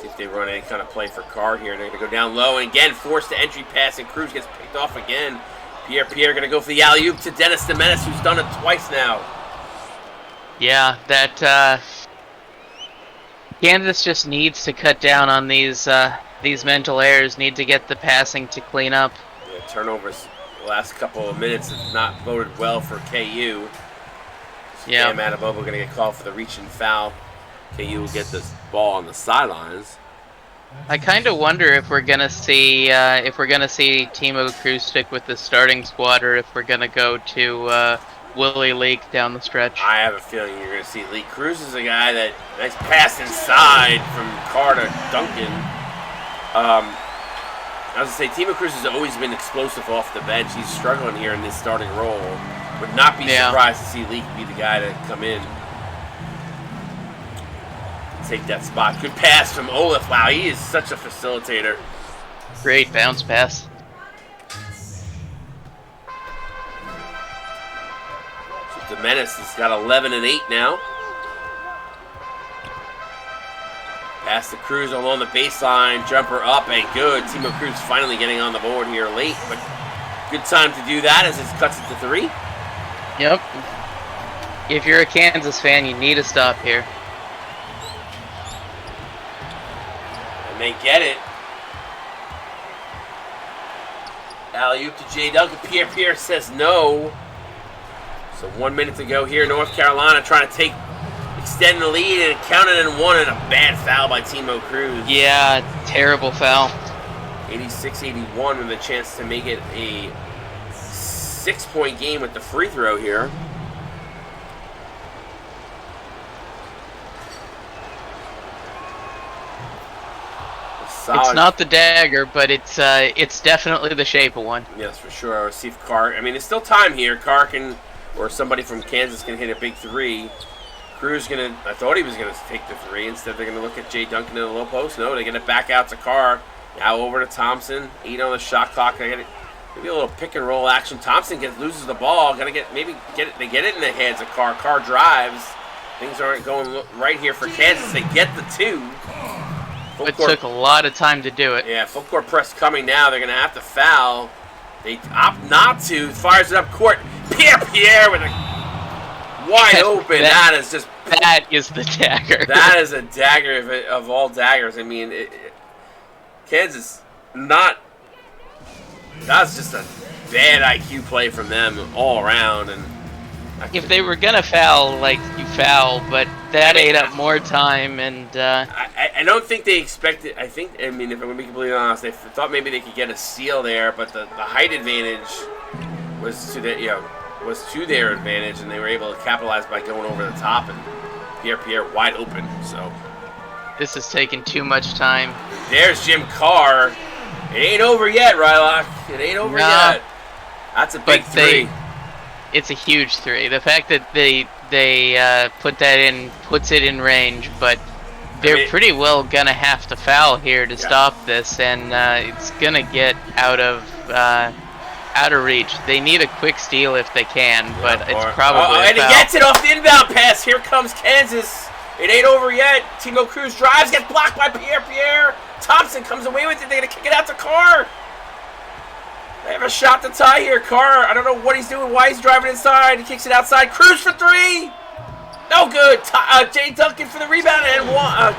See if they run any kind of play for Carr here. They're going to go down low, and again, forced to entry pass, and Cruz gets picked off again. Pierre going to go for the alley-oop to Dennis the Menace, who's done it twice now. Yeah, that Kansas just needs to cut down on these mental errors. Need to get the passing to clean up. Yeah, turnovers the last couple of minutes have not voted well for KU. Yeah. Cam Adebayo going to get called for the reaching foul. KU will get this ball on the sidelines. I kind of wonder if we're gonna see Timo Cruz stick with the starting squad, or if we're gonna go to Willie Leak down the stretch. I have a feeling you're going to see Lee Cruz is a guy that nice pass inside from Carr to Duncan. I was going to say, Timo Cruz has always been explosive off the bench. He's struggling here in this starting role. Would not be surprised to see Leak be the guy to come in. Take that spot. Good pass from Olaf. Wow, he is such a facilitator. Great bounce pass. The Menace has got 11 and 8 now. Pass to Cruz along the baseline. Jumper up and good. Timo Cruz finally getting on the board here late, but good time to do that as it cuts it to 3. Yep. If you're a Kansas fan, you need to stop here. And they get it. Alley-oop to Jay Duncan. Pierre says no. So 1 minute to go here. North Carolina trying to extend the lead and count it in 1, and a bad foul by Timo Cruz. Yeah, terrible foul. 86-81 with a chance to make it a 6-point game with the free throw here. It's not the dagger, but it's definitely the shape of one. Yes, for sure. See if Carr. I mean, there's still time here. Carr can, or somebody from Kansas can hit a big 3. Cruz gonna. I thought he was gonna take the 3. Instead, they're gonna look at Jay Duncan in the low post. No, they're gonna back out to Carr. Now over to Thompson. 8 on the shot clock. They get maybe a little pick and roll action. Thompson loses the ball. They get it in the hands of Carr. Carr drives. Things aren't going right here for Kansas. They get the 2. It took a lot of time to do it. Yeah, full court press coming now. They're going to have to foul. They opt not to. Fires it up court. Pierre with a wide open. That is the dagger. That is a dagger of all daggers. I mean, Kansas that's just a bad IQ play from them all around. And if they were gonna foul, you foul, but that ate up more time, and I don't think they expected. I mean, if I'm gonna be completely honest, they thought maybe they could get a steal there, but the height advantage was to the was to their advantage, and they were able to capitalize by going over the top, and Pierre wide open. So This is taking too much time. there's Jim Carr. It ain't over yet, Rylock. It ain't over yet. That's a big three. It's a huge 3. The fact that they put that in puts it in range, but they're pretty well gonna have to foul here to stop this, and it's gonna get out of reach. They need a quick steal if they can, but it's probably and he gets it off the inbound pass. Here comes Kansas. It ain't over yet. Timo Cruz drives, gets blocked by Pierre. Thompson comes away with it. They're gonna kick it out to Carr. They have a shot to tie here. Carr, I don't know what he's doing, why he's driving inside. He kicks it outside. Cruz for 3. No good. Jay Duncan for the rebound and one.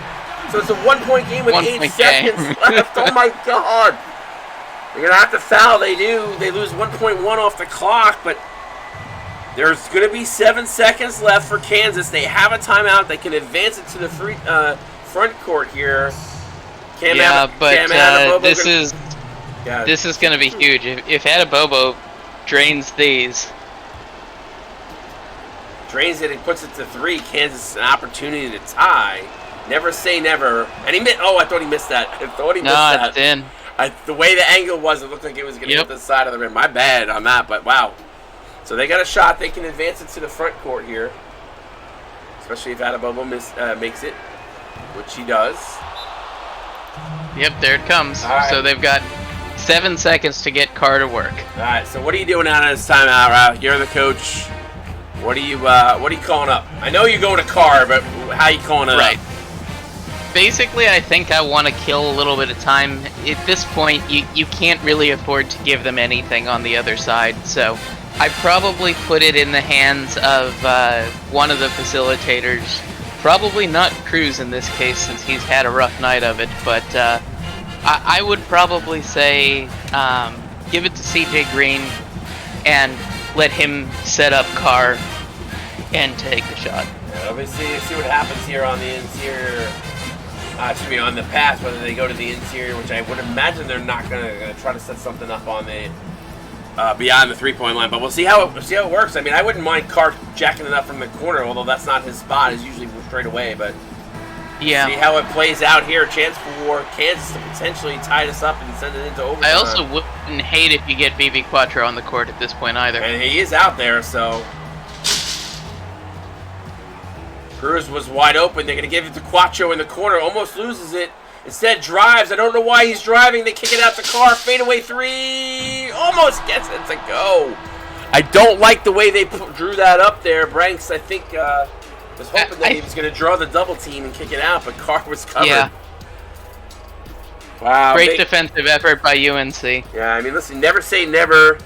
So it's a 1-point game with 8 seconds left. Oh my God. They're going to have to foul. They do. They lose 1.1 off the clock, but there's going to be 7 seconds left for Kansas. They have a timeout. They can advance it to the front court here. This is going to be huge. If Adebayo drains these. Drains it and puts it to 3. Kansas an opportunity to tie. Never say never. And he missed. Oh, I thought he missed that. I thought he missed that. No, it's in. The way the angle was, it looked like it was going to hit the side of the rim. My bad on that, but wow. So they got a shot. They can advance it to the front court here. Especially if Adebayo makes it, which he does. Yep, there it comes. Right. So they've got 7 seconds to get Carr to work. All right. So what are you doing out of this timeout, Ralph? You're the coach. What are you calling up? I know you're going to Carr, but how are you calling it up? Basically, I think I want to kill a little bit of time. At this point, you can't really afford to give them anything on the other side, so I probably put it in the hands of one of the facilitators. Probably not Cruz in this case, since he's had a rough night of it, but I would probably say give it to CJ Green and let him set up Carr and take the shot. Yeah, let me see what happens here on the interior. On the pass, whether they go to the interior, which I would imagine they're not gonna try to set something up on the beyond the 3-point line. But we'll see how it works. I mean, I wouldn't mind Carr jacking it up from the corner, although that's not his spot. It's usually straight away. But yeah, see how it plays out here. Chance for Kansas to potentially tie this up and send it into overtime. I also wouldn't hate if you get BB Quattro on the court at this point either. And he is out there, so. Cruz was wide open. They're going to give it to Quattro in the corner. Almost loses it. Instead drives. I don't know why he's driving. They kick it out to Carr. Fadeaway 3. Almost gets it to go. I don't like the way they drew that up there. Branks, I think, was hoping that he was going to draw the double team and kick it out, but Carr was covered. Yeah. Wow. Great defensive effort by UNC. Yeah, I mean, listen, never say never.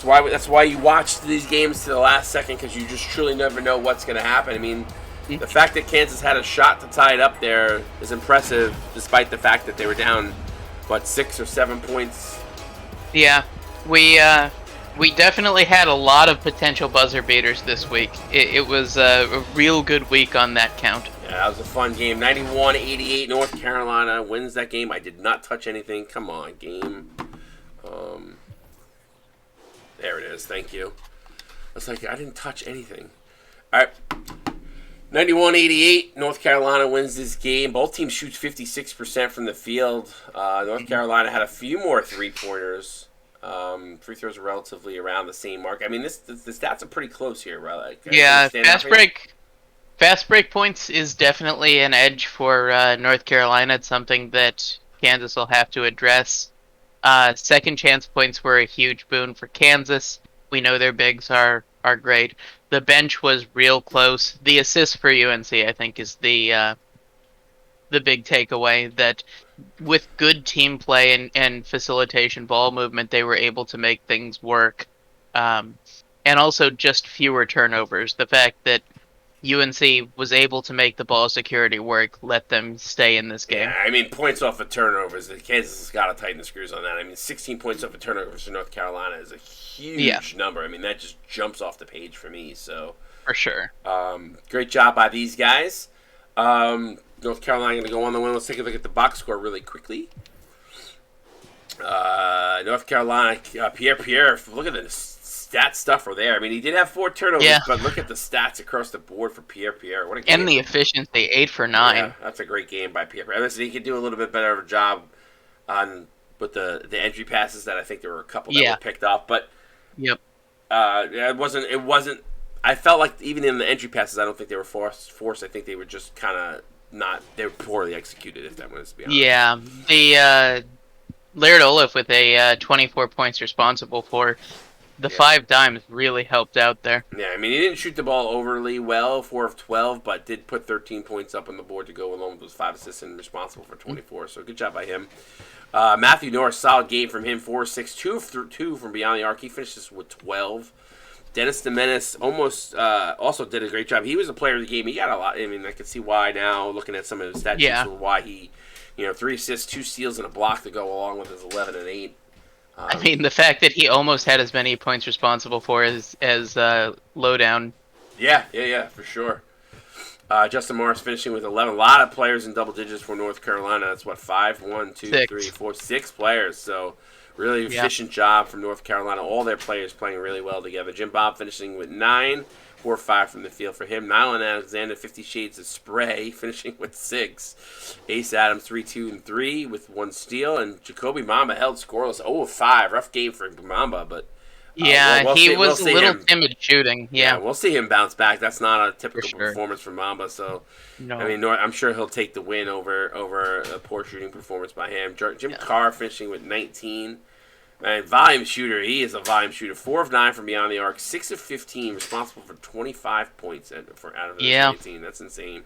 That's why you watch these games to the last second, because you just truly never know what's going to happen. I mean, the fact that Kansas had a shot to tie it up there is impressive, despite the fact that they were down, 6 or 7 points. Yeah, we definitely had a lot of potential buzzer beaters this week. It was a real good week on that count. Yeah, that was a fun game. 91-88, North Carolina wins that game. I did not touch anything. Come on, game. There it is. Thank you. It's like I didn't touch anything. All right. 91-88, North Carolina wins this game. Both teams shoot 56% from the field. North Carolina had a few more three-pointers. Free throws are relatively around the same mark. I mean, the stats are pretty close here, right? Yeah, fast break points is definitely an edge for North Carolina. It's something that Kansas will have to address. Second chance points were a huge boon for Kansas. We know their bigs are great. The bench was real close. The assist for UNC, I think, is the big takeaway, that with good team play and facilitation, ball movement, they were able to make things work. And also just fewer turnovers. The fact that UNC was able to make the ball security work let them stay in this game. Yeah, I mean, points off of turnovers. Kansas has got to tighten the screws on that. I mean, 16 points off of turnovers for North Carolina is a huge number. I mean, that just jumps off the page for me. So for sure. Great job by these guys. North Carolina going to go on the win. Let's take a look at the box score really quickly. North Carolina, Pierre, look at the stat stuff are there. I mean, he did have 4 turnovers, Yeah. but look at the stats across the board for Pierre. What a game. And the efficiency, 8 for 9. Yeah, that's a great game by Pierre. Listen, he could do a little bit better of a job on with the entry passes that I think there were a couple that were picked off, but Yep. it wasn't. I felt like even in the entry passes, I don't think they were forced. I think they were just kind of not. They were poorly executed, if that was to be honest. Yeah. The Laird Olaf with a 24 points responsible for the 5 dimes really helped out there. Yeah, I mean, he didn't shoot the ball overly well, 4 of 12, but did put 13 points up on the board to go along with those 5 assists and responsible for 24. So good job by him. Matthew Norris, solid game from him, 4-6, 2 of 2 from beyond the arc. He finishes with 12. Dennis the Menace also did a great job. He was a player of the game. He got a lot. I mean, I can see why now, looking at some of his stat sheets, for why he, 3 assists, 2 steals, and a block to go along with his 11 and 8. I mean, the fact that he almost had as many points responsible for as Lowdown. Yeah, for sure. Justin Morris finishing with 11. A lot of players in double digits for North Carolina. That's what, 5, 1, 2, 6. 3, 4, 6 players. So really efficient job from North Carolina. All their players playing really well together. Jim Bob finishing with 9, 4, 5 from the field for him. Nylan Alexander, 50 Shades of Spray, finishing with 6. Ace Adams, 3, 2, and 3 with 1 steal. And Jacoby Mamba held scoreless. 0-5. Rough game for Mamba, but he was a little timid shooting. Yeah, we'll see him bounce back. That's not a typical performance from Mamba. So, no. I mean, I'm sure he'll take the win over a poor shooting performance by him. Jim Carr finishing with 19. And volume shooter. He is a volume shooter. 4 of 9 from beyond the arc. 6 of 15, responsible for 25 points out of the 18. That's insane.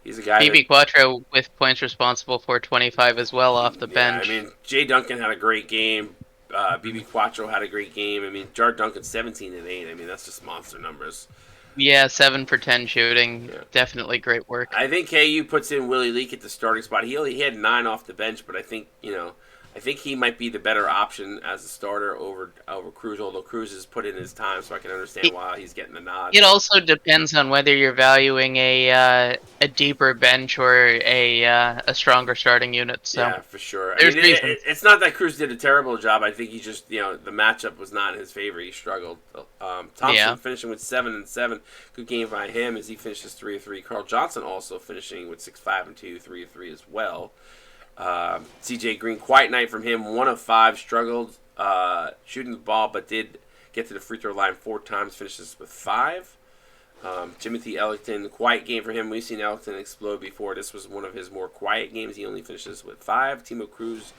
He's a guy. BB Quattro with points responsible for 25 as well off the bench. I mean, Jay Duncan had a great game. BB Quattro had a great game. I mean, Jar Duncan 17 and 8. I mean, that's just monster numbers. Yeah, 7 for 10 shooting. Yeah. Definitely great work. I think KU puts in Willie Leak at the starting spot. He had 9 off the bench, but I think he might be the better option as a starter over Cruz, although Cruz has put in his time, so I can understand why he's getting the nod. It also depends on whether you're valuing a deeper bench or a stronger starting unit. So. Yeah, for sure. I mean, it's not that Cruz did a terrible job. I think he just, the matchup was not in his favor. He struggled. Thompson finishing with 7 and 7. Good game by him as he finishes 3 of 3. Carl Johnson also finishing with 6, 5, and 2, 3 of 3 as well. CJ Green, quiet night from him. 1 of 5, struggled shooting the ball, but did get to the free throw line 4 times. Finishes with 5. Timothy Ellington, quiet game for him. We've seen Ellington explode before. This was one of his more quiet games. He only finishes with 5. Timo Cruz,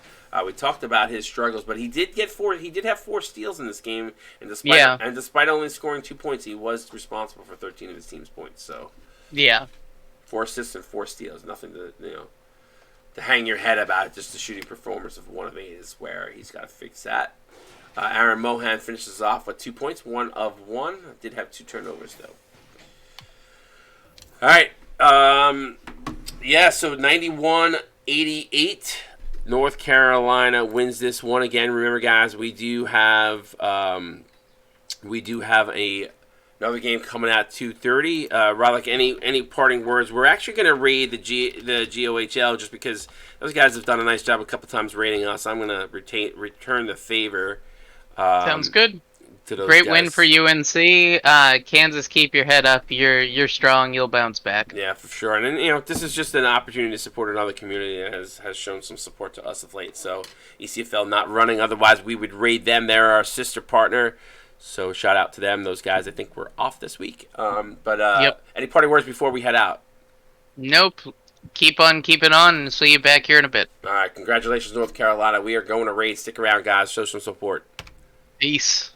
we talked about his struggles, but he did get 4. He did have 4 steals in this game, and despite only scoring 2 points, he was responsible for 13 of his team's points. So 4 assists and 4 steals. Nothing to to hang your head about it. Just the shooting performance of 1 of 8 is where he's got to fix that. Aaron Mohan finishes off with 2 points, 1 of 1. Did have 2 turnovers though. All right. So 91-88. North Carolina wins this one again. Remember, guys, we do have another game coming out 2:30. Roderick, any parting words? We're actually going to raid the GOHL just because those guys have done a nice job a couple times raiding us. I'm going to return the favor. Sounds good. Great win for UNC. Kansas, keep your head up. You're strong. You'll bounce back. Yeah, for sure. And this is just an opportunity to support another community that has shown some support to us of late. So ECFL not running. Otherwise, we would raid them. They're our sister partner. So shout out to them. Those guys, I think, were off this week. Any parting words before we head out? Nope. Keep on keeping on, and see you back here in a bit. All right. Congratulations, North Carolina. We are going to raid. Stick around, guys. Show some support. Peace.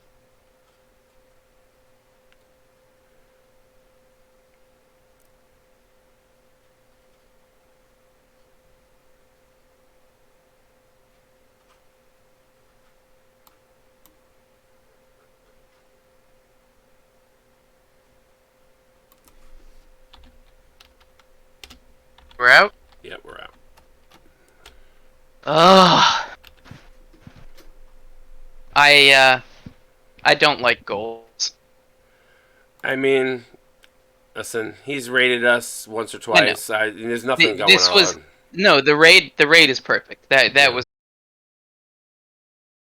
We're out? Yeah, we're out. Ugh. I don't like goals. I mean, listen, he's rated us once or twice. There's nothing going on. No, the raid is perfect. That was